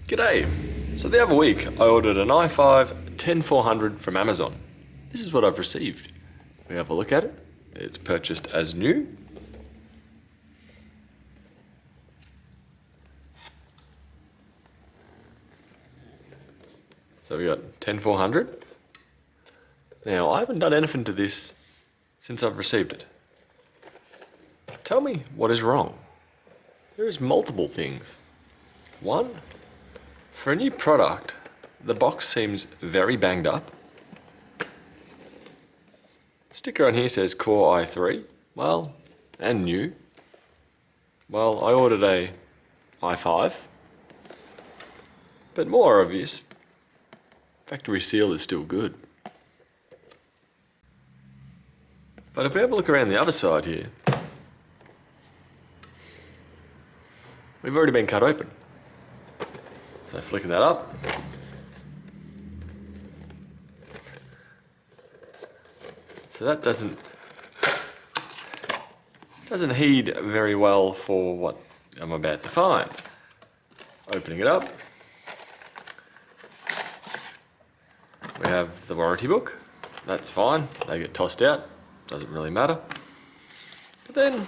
G'day! So the other week I ordered an i5-10400 from Amazon. This is what I've received. We have a look at it. It's purchased as new. So we got 10400. Now I haven't done anything to this since I've received it. Tell me what is wrong. There is multiple things. One, for a new product, the box seems very banged up. The sticker on here says Core i3, well, and new. Well, I ordered a i5, but more obvious, factory seal is still good. But if we have a look around the other side here, we've already been cut open. So flicking that up. So that doesn't heed very well for what I'm about to find. Opening it up. We have the warranty book. That's fine. They get tossed out. Doesn't really matter. But then,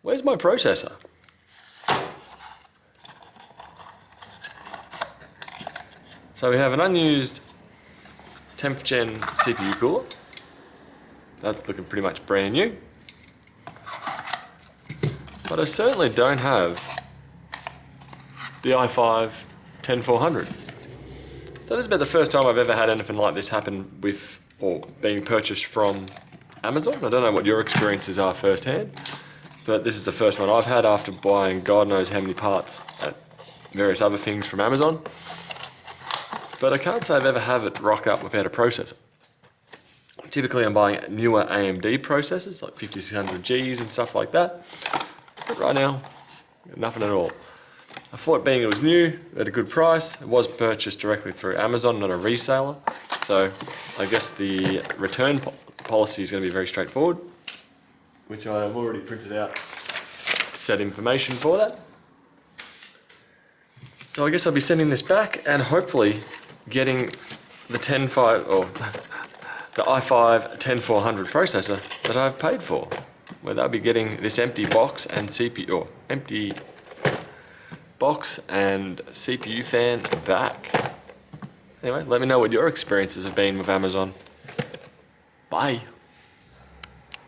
where's my processor? So we have an unused 10th gen CPU cooler. That's looking pretty much brand new. But I certainly don't have the i5-10400. So this is about the first time I've ever had anything like this happen with, or being purchased from Amazon. I don't know what your experiences are firsthand, but this is the first one I've had after buying God knows how many parts at various other things from Amazon. But I can't say I've ever had it rock up without a processor. Typically I'm buying newer AMD processors, like 5600Gs and stuff like that. But right now, nothing at all. I thought being it was new, at a good price, it was purchased directly through Amazon, not a reseller. So I guess the return policy is going to be very straightforward, which I have already printed out set information for that. So I guess I'll be sending this back and hopefully getting the the i5-10400 processor that I've paid for, where they'll be getting this empty box and CPU fan back. Anyway, let me know what your experiences have been with Amazon. Bye.